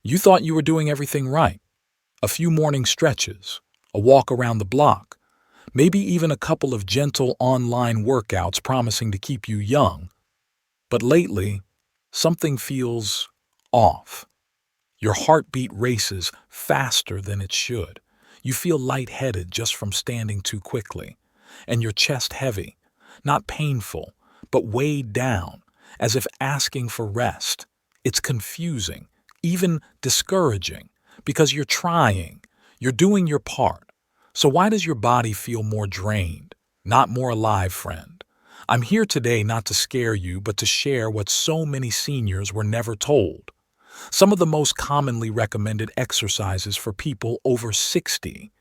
You thought you were doing everything right. A few morning stretches, a walk around the block, maybe even a couple of gentle online workouts promising to keep you young. But lately, something feels off. Your heartbeat races faster than it should. You feel lightheaded just from standing too quickly. And your chest heavy, not painful, but weighed down, as if asking for rest. It's confusing, even discouraging, because you're trying, you're doing your part. So why does your body feel more drained, not more alive, friend? I'm here today not to scare you, but to share what so many seniors were never told. Some of the most commonly recommended exercises for people over 60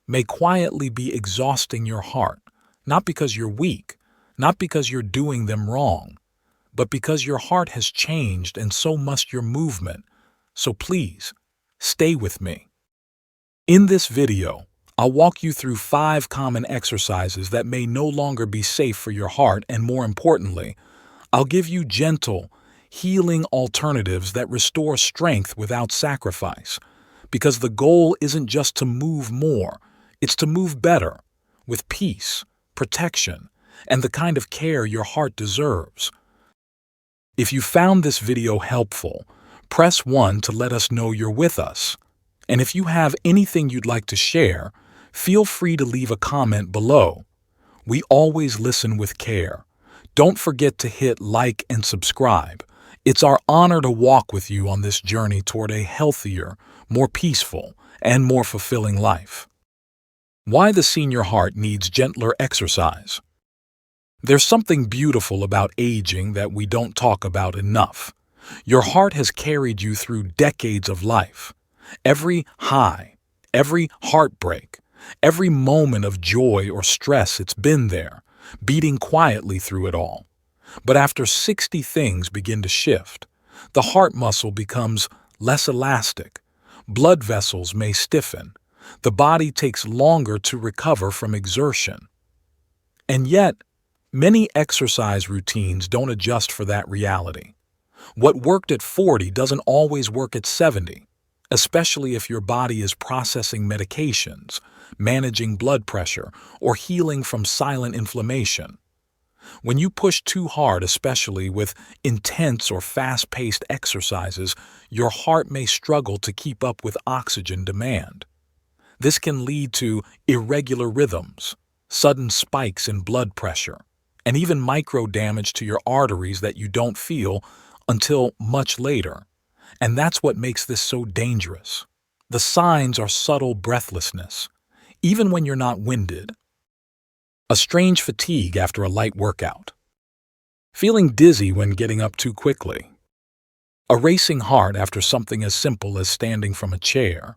may quietly be exhausting your heart, not because you're weak, not because you're doing them wrong, but because your heart has changed and so must your movement. So please, stay with me. In this video, I'll walk you through 5 common exercises that may no longer be safe for your heart, and more importantly, I'll give you gentle, healing alternatives that restore strength without sacrifice. Because the goal isn't just to move more, it's to move better, with peace, protection, and the kind of care your heart deserves. If you found this video helpful, press 1 to let us know you're with us. And if you have anything you'd like to share, feel free to leave a comment below. We always listen with care. Don't forget to hit like and subscribe. It's our honor to walk with you on this journey toward a healthier, more peaceful, and more fulfilling life. Why the senior heart needs gentler exercise. There's something beautiful about aging that we don't talk about enough. Your heart has carried you through decades of life. Every high, every heartbreak, every moment of joy or stress, it's been there, beating quietly through it all. But after 60, things begin to shift. The heart muscle becomes less elastic. Blood vessels may stiffen. The body takes longer to recover from exertion. And yet, many exercise routines don't adjust for that reality. What worked at 40 doesn't always work at 70, especially if your body is processing medications, managing blood pressure, or healing from silent inflammation. When you push too hard, especially with intense or fast-paced exercises, your heart may struggle to keep up with oxygen demand. This can lead to irregular rhythms, sudden spikes in blood pressure, and even micro damage to your arteries that you don't feel until much later. And that's what makes this so dangerous. The signs are subtle breathlessness, even when you're not winded. A strange fatigue after a light workout. Feeling dizzy when getting up too quickly. A racing heart after something as simple as standing from a chair.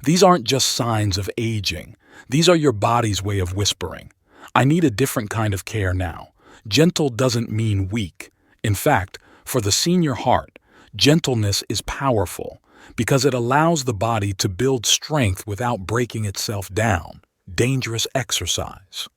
These aren't just signs of aging. These are your body's way of whispering, I need a different kind of care now. Gentle doesn't mean weak. In fact, for the senior heart, gentleness is powerful because it allows the body to build strength without breaking itself down. Dangerous exercise.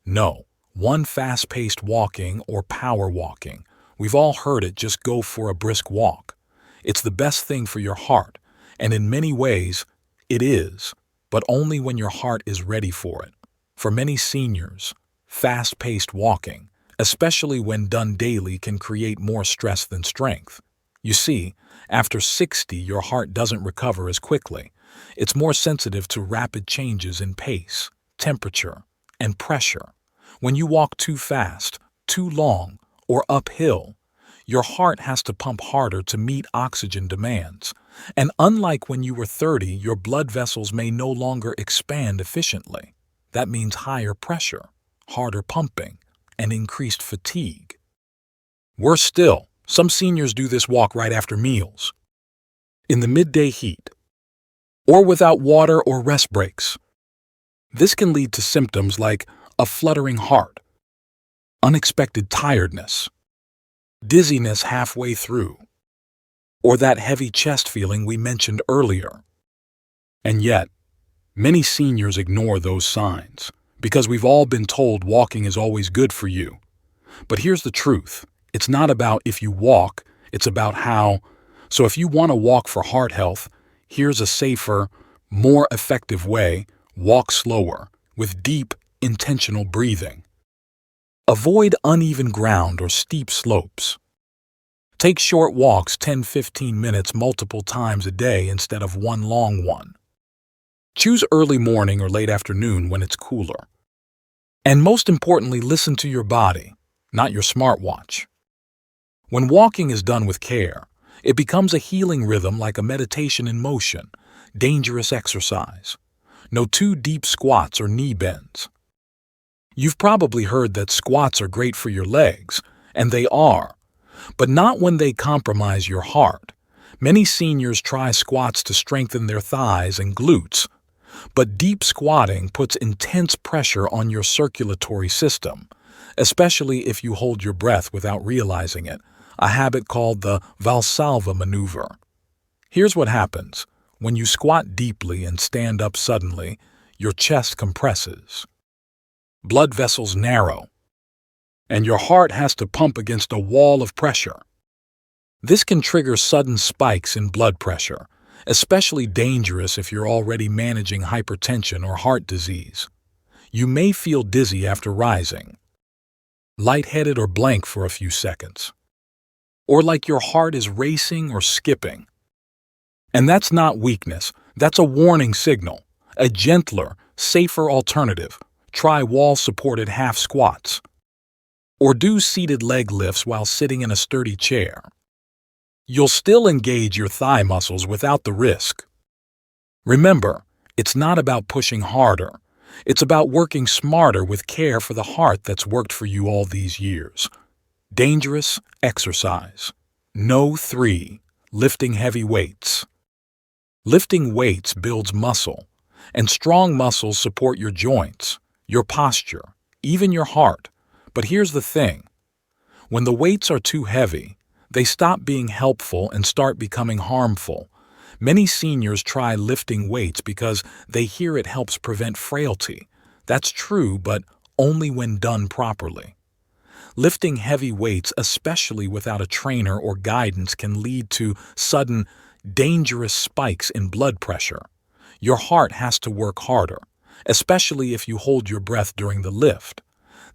No, one fast-paced walking or power walking. We've all heard it, just go for a brisk walk. It's the best thing for your heart, and in many ways, it is, but only when your heart is ready for it. For many seniors, fast-paced walking, especially when done daily, can create more stress than strength. You see, after 60, your heart doesn't recover as quickly. It's more sensitive to rapid changes in pace, temperature, and pressure. When you walk too fast, too long, or uphill, your heart has to pump harder to meet oxygen demands. And unlike when you were 30, your blood vessels may no longer expand efficiently. That means higher pressure, harder pumping, and increased fatigue. Worse still, some seniors do this walk right after meals, in the midday heat, or without water or rest breaks. This can lead to symptoms like a fluttering heart, unexpected tiredness, dizziness halfway through, or that heavy chest feeling we mentioned earlier. And yet, many seniors ignore those signs because we've all been told walking is always good for you. But here's the truth. It's not about if you walk, it's about how. So if you want to walk for heart health, here's a safer, more effective way: walk slower, with deep, intentional breathing. Avoid uneven ground or steep slopes. Take short walks 10–15 minutes multiple times a day instead of one long one. Choose early morning or late afternoon when it's cooler. And most importantly, listen to your body, not your smartwatch. When walking is done with care, it becomes a healing rhythm, like a meditation in motion, dangerous exercise. No too deep squats or knee bends. You've probably heard that squats are great for your legs, and they are, but not when they compromise your heart. Many seniors try squats to strengthen their thighs and glutes, but deep squatting puts intense pressure on your circulatory system, especially if you hold your breath without realizing it, a habit called the Valsalva maneuver. Here's what happens. When you squat deeply and stand up suddenly, your chest compresses. Blood vessels narrow, and your heart has to pump against a wall of pressure. This can trigger sudden spikes in blood pressure, especially dangerous if you're already managing hypertension or heart disease. You may feel dizzy after rising, lightheaded or blank for a few seconds, or like your heart is racing or skipping. And that's not weakness, that's a warning signal. A gentler, safer alternative: try wall-supported half squats, or do seated leg lifts while sitting in a sturdy chair. You'll still engage your thigh muscles without the risk. Remember, it's not about pushing harder. It's about working smarter with care for the heart that's worked for you all these years. Dangerous exercise. No 3. Lifting heavy weights. Lifting weights builds muscle, and strong muscles support your joints, your posture, even your heart. But here's the thing. When the weights are too heavy, they stop being helpful and start becoming harmful. Many seniors try lifting weights because they hear it helps prevent frailty. That's true, but only when done properly. Lifting heavy weights, especially without a trainer or guidance, can lead to sudden, dangerous spikes in blood pressure. Your heart has to work harder, especially if you hold your breath during the lift.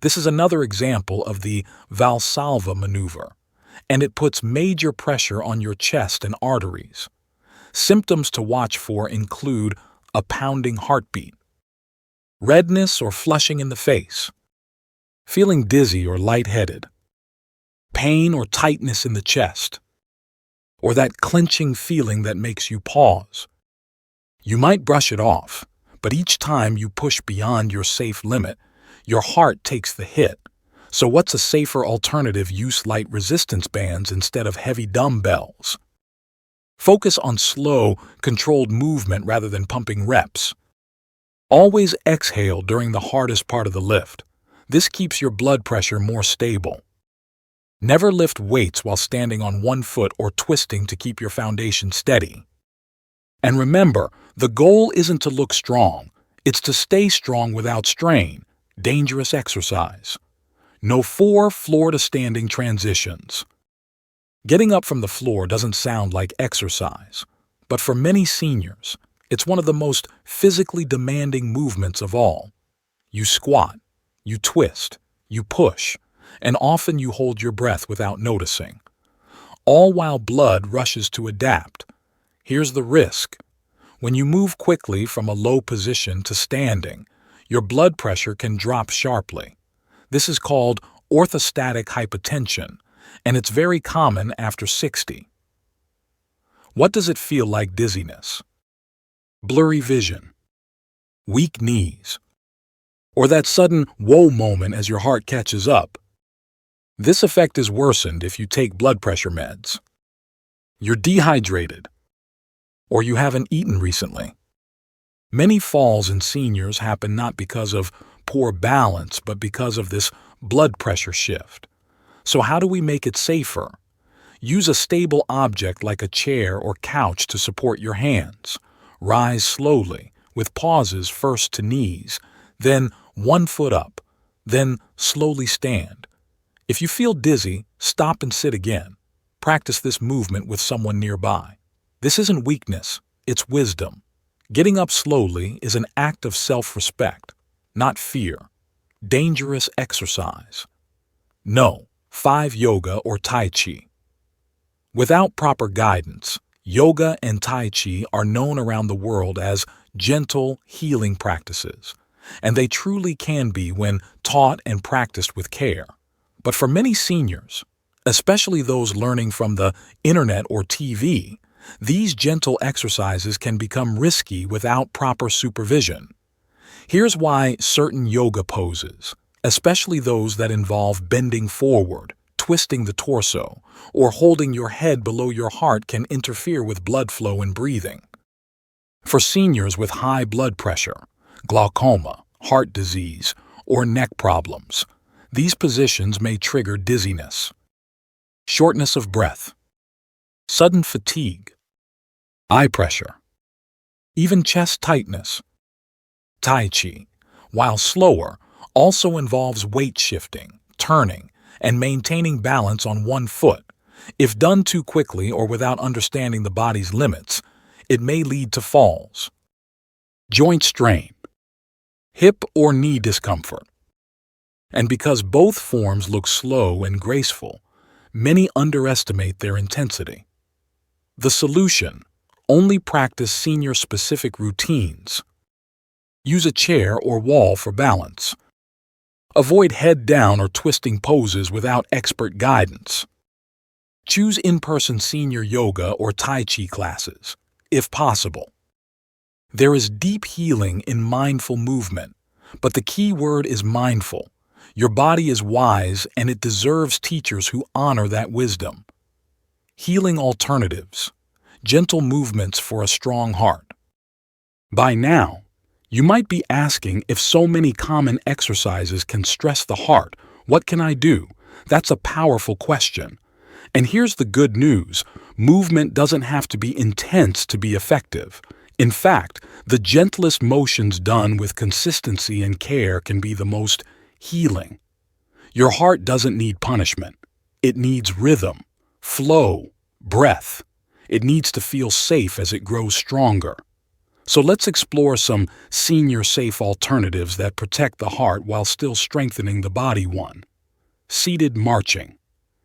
This is another example of the Valsalva maneuver, and it puts major pressure on your chest and arteries. Symptoms to watch for include a pounding heartbeat, redness or flushing in the face, feeling dizzy or lightheaded, pain or tightness in the chest, or that clenching feeling that makes you pause. You might brush it off, but each time you push beyond your safe limit, your heart takes the hit. So what's a safer alternative? Use light resistance bands instead of heavy dumbbells. Focus on slow, controlled movement rather than pumping reps. Always exhale during the hardest part of the lift. This keeps your blood pressure more stable. Never lift weights while standing on one foot or twisting to keep your foundation steady. And remember, the goal isn't to look strong, it's to stay strong without strain. Dangerous exercise. No 4 floor-to-standing transitions. Getting up from the floor doesn't sound like exercise, but for many seniors, it's one of the most physically demanding movements of all. You squat, you twist, you push, and often you hold your breath without noticing, all while blood rushes to adapt. Here's the risk. When you move quickly from a low position to standing, your blood pressure can drop sharply. This is called orthostatic hypotension, and it's very common after 60. What does it feel like? Dizziness, blurry vision, weak knees, or that sudden whoa moment as your heart catches up. This effect is worsened if you take blood pressure meds. You're dehydrated, or you haven't eaten recently. Many falls in seniors happen not because of poor balance, but because of this blood pressure shift. So how do we make it safer? Use a stable object like a chair or couch to support your hands. Rise slowly, with pauses first to knees, then one foot up, then slowly stand. If you feel dizzy, stop and sit again. practice this movement with someone nearby. This isn't weakness, it's wisdom. Getting up slowly is an act of self-respect, not fear. Dangerous exercise. No. 5. Yoga or Tai Chi. Without proper guidance, yoga and Tai Chi are known around the world as gentle, healing practices, and they truly can be when taught and practiced with care. But for many seniors, especially those learning from the internet or TV, these gentle exercises can become risky without proper supervision. Here's why certain yoga poses, especially those that involve bending forward, twisting the torso, or holding your head below your heart, can interfere with blood flow and breathing. For seniors with high blood pressure, glaucoma, heart disease, or neck problems, these positions may trigger dizziness, shortness of breath, sudden fatigue, eye pressure, even chest tightness. Tai Chi, while slower, also involves weight shifting, turning, and maintaining balance on one foot. If done too quickly or without understanding the body's limits, it may lead to falls. Joint strain, hip or knee discomfort. And because both forms look slow and graceful, many underestimate their intensity. The solution: only practice senior-specific routines. Use a chair or wall for balance. Avoid head-down or twisting poses without expert guidance. Choose in-person senior yoga or Tai Chi classes, if possible. There is deep healing in mindful movement, but the key word is mindful. Your body is wise and it deserves teachers who honor that wisdom. Healing alternatives. Gentle movements for a strong heart. By now, you might be asking, if so many common exercises can stress the heart, what can I do? That's a powerful question. And here's the good news: movement doesn't have to be intense to be effective. In fact, the gentlest motions done with consistency and care can be the most healing. Your heart doesn't need punishment. It needs rhythm, flow, breath. It needs to feel safe as it grows stronger. So let's explore some senior-safe alternatives that protect the heart while still strengthening the body. 1. Seated marching.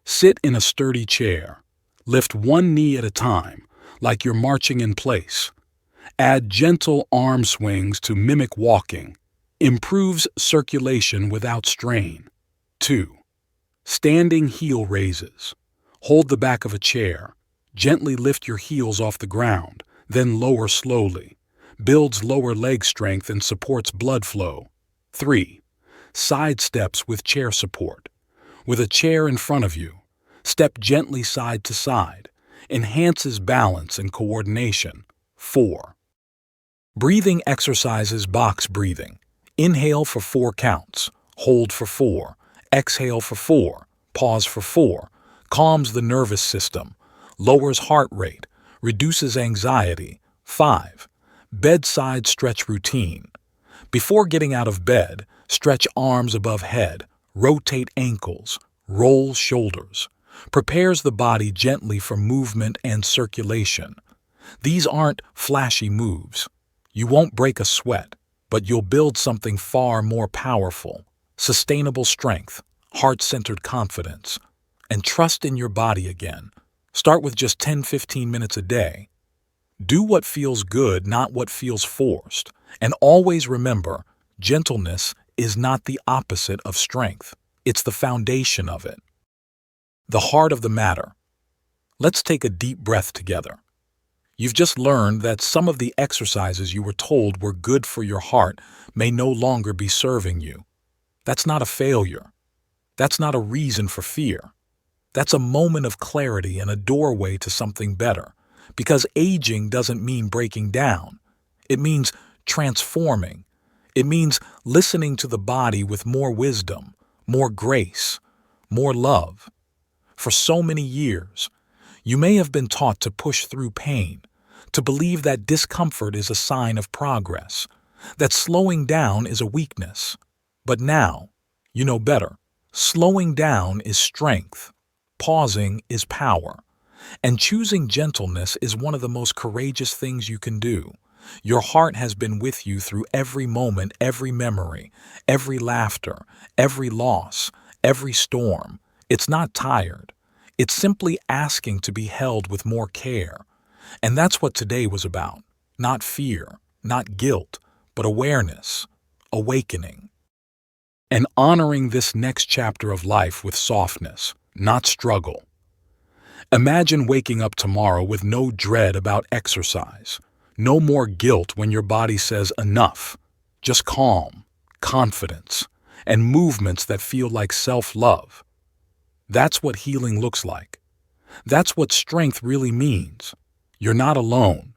Sit in a sturdy chair. Lift one knee at a time, like you're marching in place. Add gentle arm swings to mimic walking. Improves circulation without strain. 2. Standing heel raises. Hold the back of a chair. Gently lift your heels off the ground, then lower slowly. Builds lower leg strength and supports blood flow. 3. Side steps with chair support. With a chair in front of you, step gently side to side. Enhances balance and coordination. 4. Breathing exercises. Box breathing. Inhale for 4 counts. Hold for 4. Exhale for 4. Pause for 4. Calms the nervous system. Lowers heart rate. Reduces anxiety. 5. Bedside stretch routine. Before getting out of bed, stretch arms above head, rotate ankles, roll shoulders. Prepares the body gently for movement and circulation. These aren't flashy moves. You won't break a sweat, but you'll build something far more powerful: sustainable strength, heart-centered confidence, and trust in your body again. Start with just 10-15 minutes a day. Do what feels good, not what feels forced. And always remember, gentleness is not the opposite of strength. It's the foundation of it. The heart of the matter. Let's take a deep breath together. You've just learned that some of the exercises you were told were good for your heart may no longer be serving you. That's not a failure. That's not a reason for fear. That's a moment of clarity and a doorway to something better. Because aging doesn't mean breaking down. It means transforming. It means listening to the body with more wisdom, more grace, more love. For so many years, you may have been taught to push through pain, to believe that discomfort is a sign of progress, that slowing down is a weakness. But now, you know better. Slowing down is strength. Pausing is power. And choosing gentleness is one of the most courageous things you can do. Your heart has been with you through every moment, every memory, every laughter, every loss, every storm. It's not tired. It's simply asking to be held with more care. And that's what today was about. Not fear, not guilt, but awareness, awakening. And honoring this next chapter of life with softness, not struggle. Imagine waking up tomorrow with no dread about exercise, no more guilt when your body says enough, just calm, confidence, and movements that feel like self-love. That's what healing looks like. That's what strength really means. You're not alone.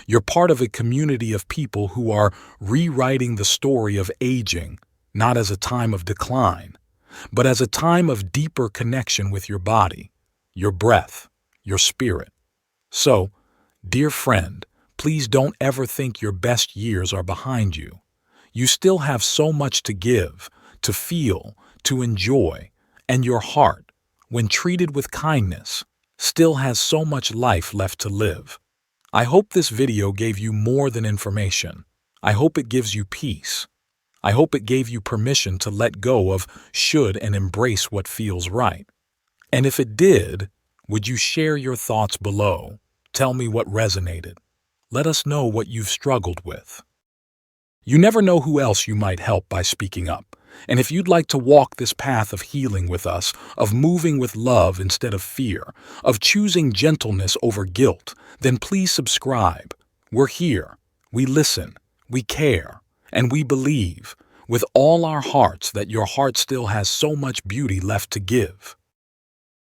You're part of a community of people who are rewriting the story of aging, not as a time of decline, but as a time of deeper connection with your body, your breath, your spirit. So, dear friend, please don't ever think your best years are behind you. You still have so much to give, to feel, to enjoy, and your heart, when treated with kindness, still has so much life left to live. I hope this video gave you more than information. I hope it gives you peace. I hope it gave you permission to let go of should and embrace what feels right. And if it did, would you share your thoughts below? Tell me what resonated. Let us know what you've struggled with. You never know who else you might help by speaking up. And if you'd like to walk this path of healing with us, of moving with love instead of fear, of choosing gentleness over guilt, then please subscribe. We're here. We listen. We care. And we believe, with all our hearts, that your heart still has so much beauty left to give.